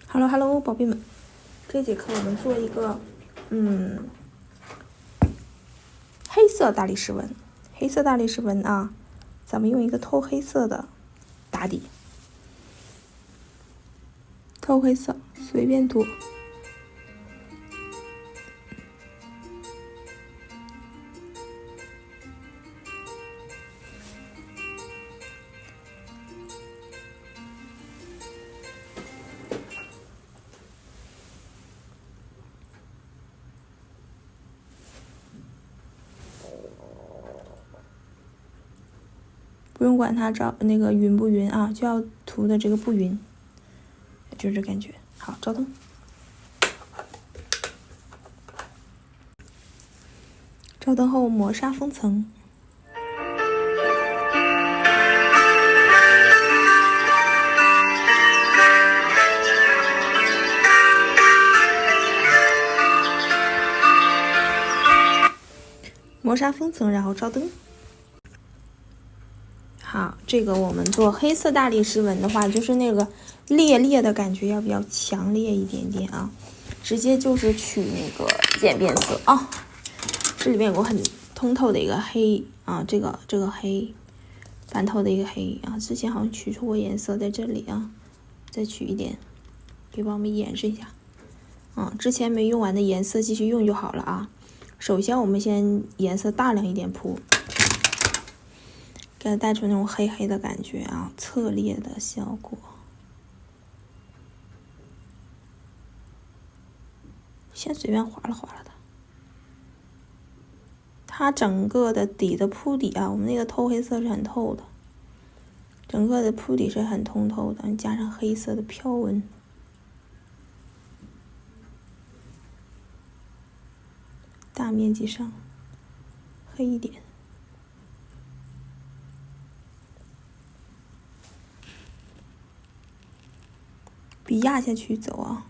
Hello，宝贝们，这节课我们做一个黑色大理石纹。黑色大理石纹啊，咱们用一个透黑色的打底，透黑色随便涂。不用管它那个匀不匀啊，就要涂的这个不匀，就是这感觉。好，照灯。照灯后磨砂封层。磨砂封层，然后照灯。好，这个我们做黑色大理石纹的话，就是那个裂的感觉要比较强烈一点点啊。直接就是取那个渐变色啊，这里面有个很通透的一个黑啊，这个黑，半透的一个黑啊，之前好像取出过颜色在这里啊，再取一点，可以帮我们演示一下啊。之前没用完的颜色继续用就好了啊。首先我们先颜色大量一点铺。给它带出那种黑黑的感觉啊，侧裂的效果。先随便划拉划拉它。它整个的底的铺底啊，我们那个透黑色是很透的，整个的铺底是很通透的，加上黑色的飘纹，大面积上黑一点。笔压下去走啊。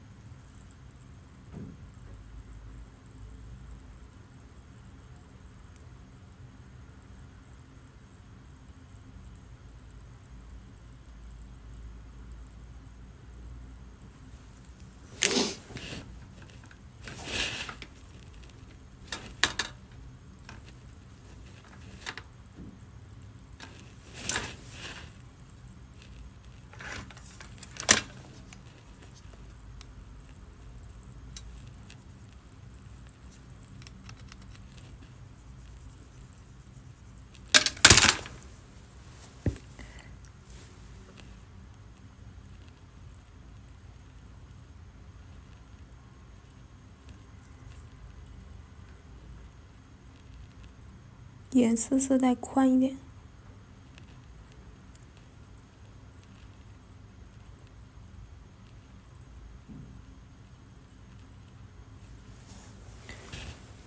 颜色色带宽一点。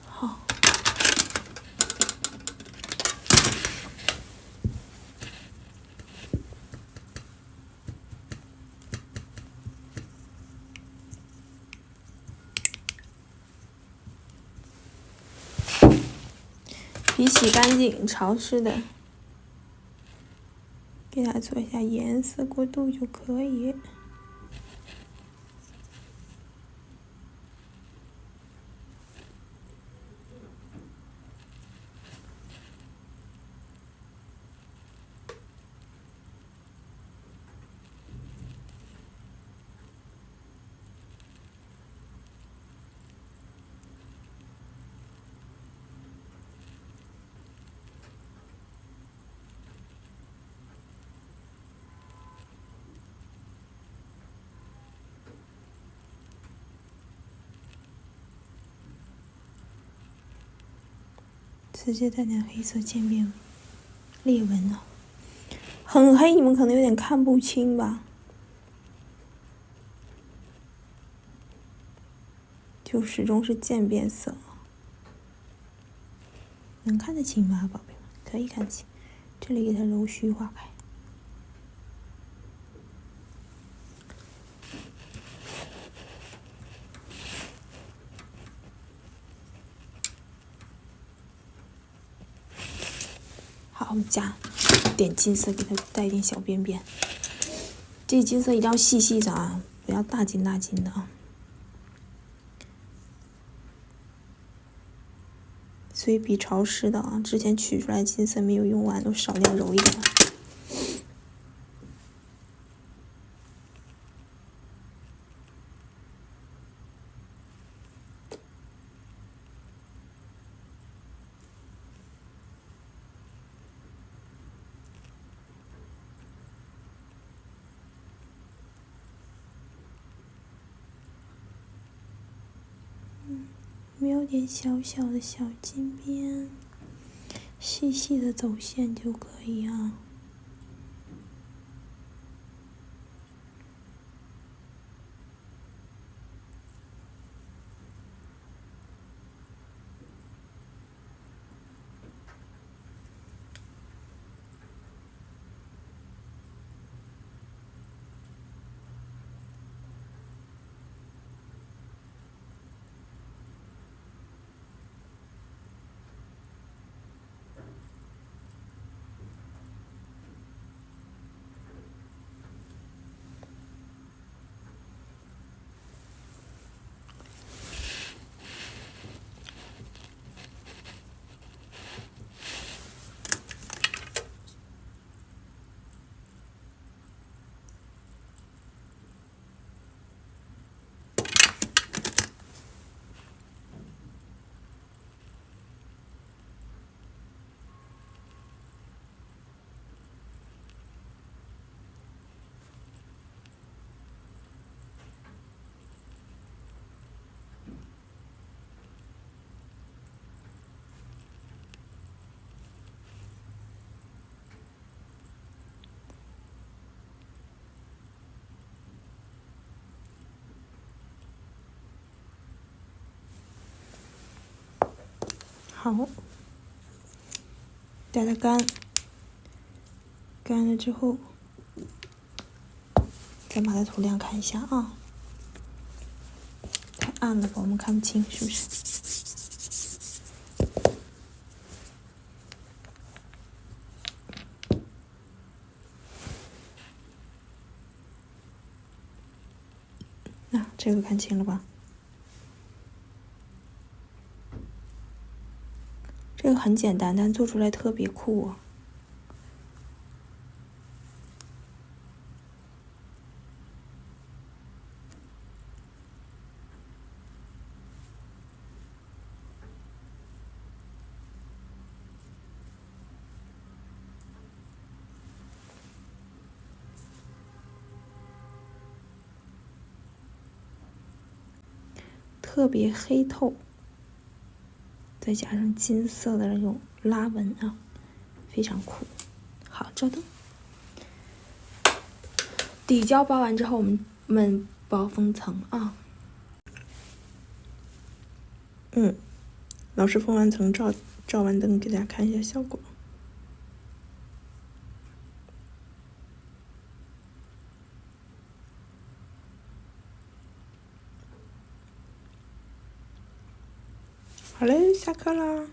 好。笔洗干净，潮湿的，给它做一下颜色过渡就可以。直接带点黑色渐变裂纹了，很黑，你们可能有点看不清吧？就始终是渐变色，能看得清吧，宝贝们？可以看清，这里给它揉虚化开。好，我们加点金色，给它带一点小边边。这金色一定要细细着啊，不要大斤大斤的啊。所以比潮湿的啊，之前取出来金色没有用完，都少量揉一点。描点小小的小金边，细细的走线就可以啊。好，待它干，干了之后，再把它涂亮看一下啊。太暗了吧，我们看不清，是不是？这个看清了吧？这个很简单，但做出来特别酷啊！特别黑透，再加上金色的那种拉纹啊，非常酷。好，照灯。底胶包完之后，我们包封层啊。老师封完层，照完灯，给大家看一下效果。好嘞，下课啦。